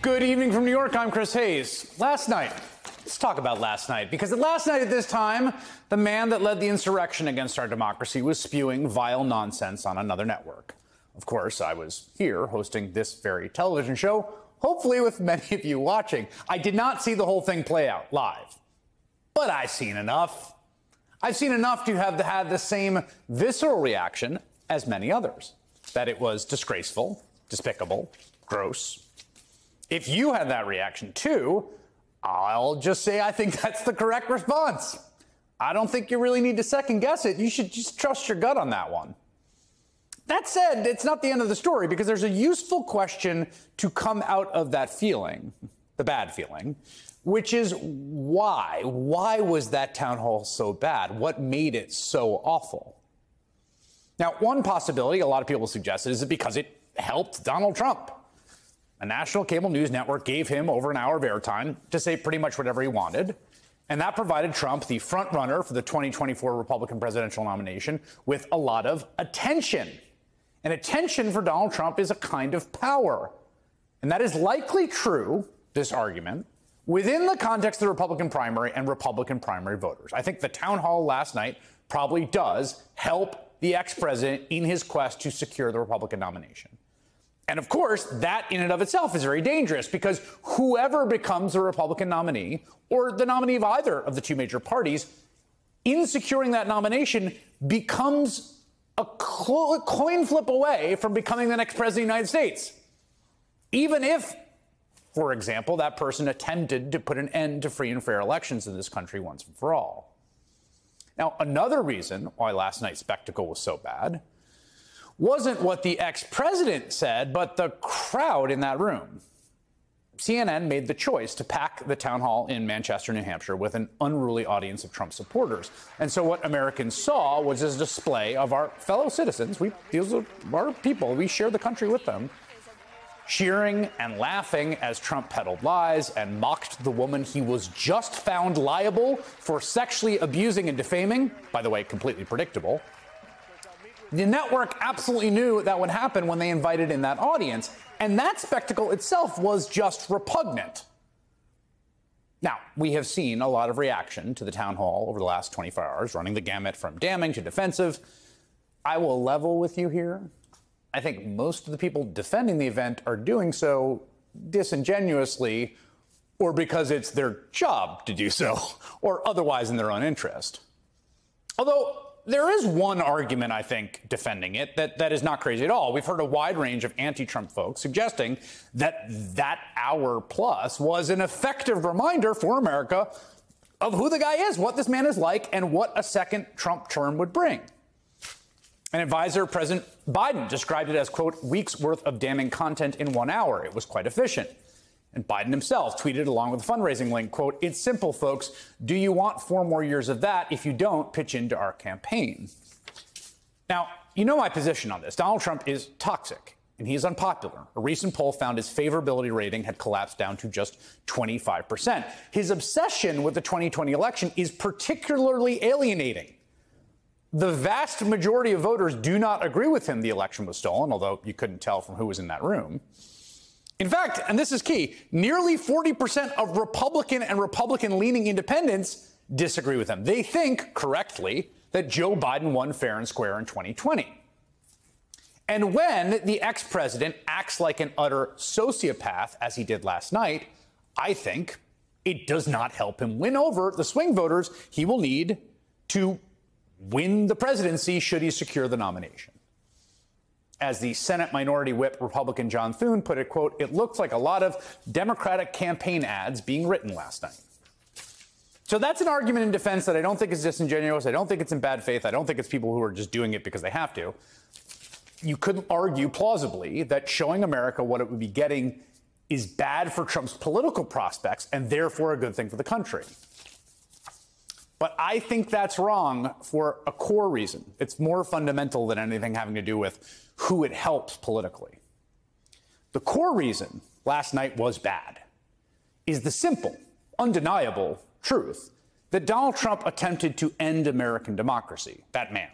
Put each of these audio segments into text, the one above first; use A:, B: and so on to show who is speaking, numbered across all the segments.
A: Good evening from New York. I'm Chris Hayes. Last night, let's talk about last night, because last night at this time, the man that led the insurrection against our democracy was spewing vile nonsense on another network. Of course, I was here hosting this very television show, hopefully with many of you watching. I did not see the whole thing play out live, but I've seen enough. I've seen enough to have had the same visceral reaction as many others, that it was disgraceful, despicable, gross. If you had that reaction too, I'll just say I think that's the correct response. I don't think you really need to second guess it. You should just trust your gut on that one. That said, it's not the end of the story, because there's a useful question to come out of that feeling, the bad feeling, which is why? Why was that town hall so bad? What made it so awful? Now, one possibility a lot of people suggested is because it helped Donald Trump. A national cable news network gave him over an hour of airtime to say pretty much whatever he wanted. And that provided Trump, the front runner for the 2024 Republican presidential nomination, with a lot of attention. And attention for Donald Trump is a kind of power. And that is likely true, this argument, within the context of the Republican primary and Republican primary voters. I think the town hall last night probably does help the ex-president in his quest to secure the Republican nomination. And of course, that in and of itself is very dangerous, because whoever becomes a Republican nominee, or the nominee of either of the two major parties, in securing that nomination becomes a coin flip away from becoming the next president of the United States. Even if, for example, that person attempted to put an end to free and fair elections in this country once and for all. Now, another reason why last night's spectacle was so bad wasn't what the ex-president said, but the crowd in that room. CNN made the choice to pack the town hall in Manchester, New Hampshire, with an unruly audience of Trump supporters. And so what Americans saw was a display of our fellow citizens. These are our people. We share the country with them, cheering and laughing as Trump peddled lies and mocked the woman he was just found liable for sexually abusing and defaming. By the way, completely predictable. The network absolutely knew that would happen when they invited in that audience, and that spectacle itself was just repugnant. Now, we have seen a lot of reaction to the town hall over the last 24 hours, running the gamut from damning to defensive. I will level with you here. I think most of the people defending the event are doing so disingenuously, or because it's their job to do so, or otherwise in their own interest. Although there is one argument, I think, defending it that is not crazy at all. We've heard a wide range of anti-Trump folks suggesting that that hour plus was an effective reminder for America of who the guy is, what this man is like, and what a second Trump term would bring. An advisor, President Biden, described it as, quote, weeks worth of damning content in 1 hour. It was quite efficient. And Biden himself tweeted along with a fundraising link, quote, it's simple, folks. Do you want 4 more years of that? If you don't, pitch into our campaign. Now, you know my position on this. Donald Trump is toxic, and he is unpopular. A recent poll found his favorability rating had collapsed down to just 25%. His obsession with the 2020 election is particularly alienating. The vast majority of voters do not agree with him the election was stolen, although you couldn't tell from who was in that room. In fact, and this is key, nearly 40% of Republican and Republican-leaning independents disagree with him. They think, correctly, that Joe Biden won fair and square in 2020. And when the ex-president acts like an utter sociopath, as he did last night, I think it does not help him win over the swing voters he will need to win the presidency should he secure the nomination. As the Senate Minority Whip Republican John Thune put it, quote, it looks like a lot of Democratic campaign ads being written last night. So that's an argument in defense that I don't think is disingenuous. I don't think it's in bad faith. I don't think it's people who are just doing it because they have to. You could argue plausibly that showing America what it would be getting is bad for Trump's political prospects and therefore a good thing for the country. But I think that's wrong for a core reason. It's more fundamental than anything having to do with who it helps politically. The core reason last night was bad is the simple, undeniable truth that Donald Trump attempted to end American democracy. That man.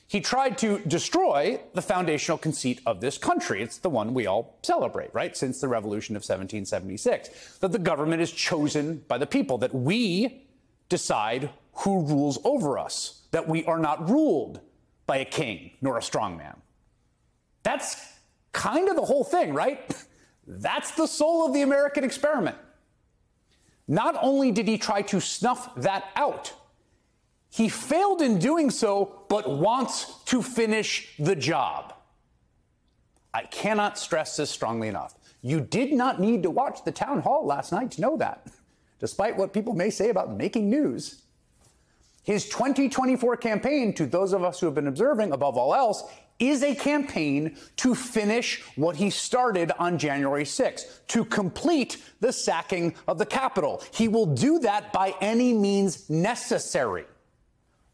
A: He tried to destroy the foundational conceit of this country. It's the one we all celebrate, right? Since the revolution of 1776, that the government is chosen by the people, that we decide who rules over us, that we are not ruled by a king nor a strongman. That's kind of the whole thing, right? That's the soul of the American experiment. Not only did he try to snuff that out, he failed in doing so, but wants to finish the job. I cannot stress this strongly enough. You did not need to watch the town hall last night to know that, despite what people may say about making news. His 2024 campaign, to those of us who have been observing above all else, is a campaign to finish what he started on January 6th, to complete the sacking of the Capitol. He will do that by any means necessary.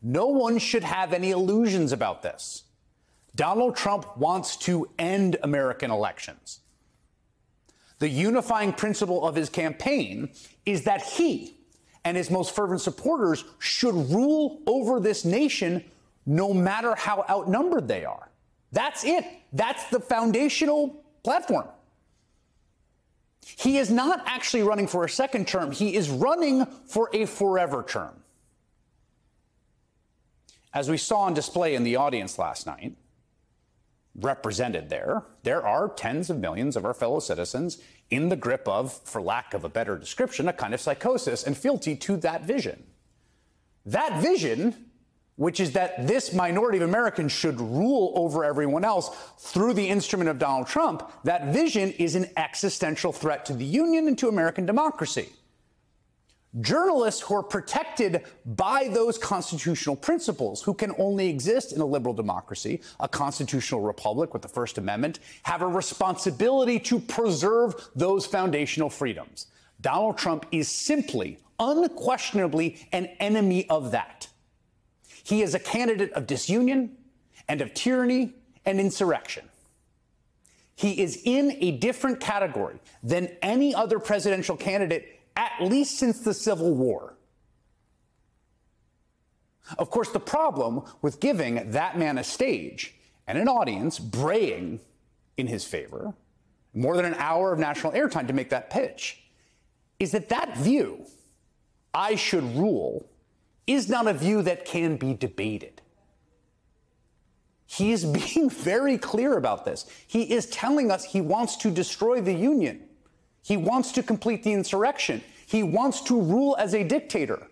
A: No one should have any illusions about this. Donald Trump wants to end American elections. The unifying principle of his campaign is that he and his most fervent supporters should rule over this nation no matter how outnumbered they are. That's it. That's the foundational platform. He is not actually running for a second term. He is running for a forever term. As we saw on display in the audience last night, represented there are tens of millions of our fellow citizens in the grip of, for lack of a better description, a kind of psychosis and fealty to that vision. That vision, which is that this minority of Americans should rule over everyone else through the instrument of Donald Trump, that vision is an existential threat to the Union and to American democracy. Journalists who are protected by those constitutional principles, who can only exist in a liberal democracy, a constitutional republic with the First Amendment, have a responsibility to preserve those foundational freedoms. Donald Trump is simply, unquestionably, an enemy of that. He is a candidate of disunion and of tyranny and insurrection. He is in a different category than any other presidential candidate, at least since the Civil War. Of course, the problem with giving that man a stage and an audience braying in his favor, more than an hour of national airtime to make that pitch, is that that view, I should rule, is not a view that can be debated. He is being very clear about this. He is telling us he wants to destroy the Union. He wants to complete the insurrection. He wants to rule as a dictator.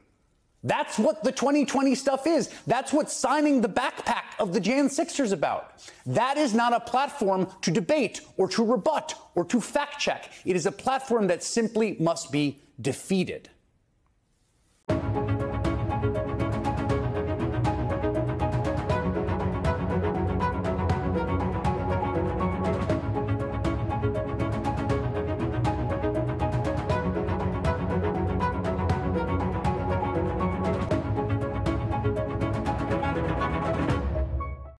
A: That's what the 2020 stuff is. That's what signing the backpack of the Jan 6ers about. That is not a platform to debate or to rebut or to fact check. It is a platform that simply must be defeated.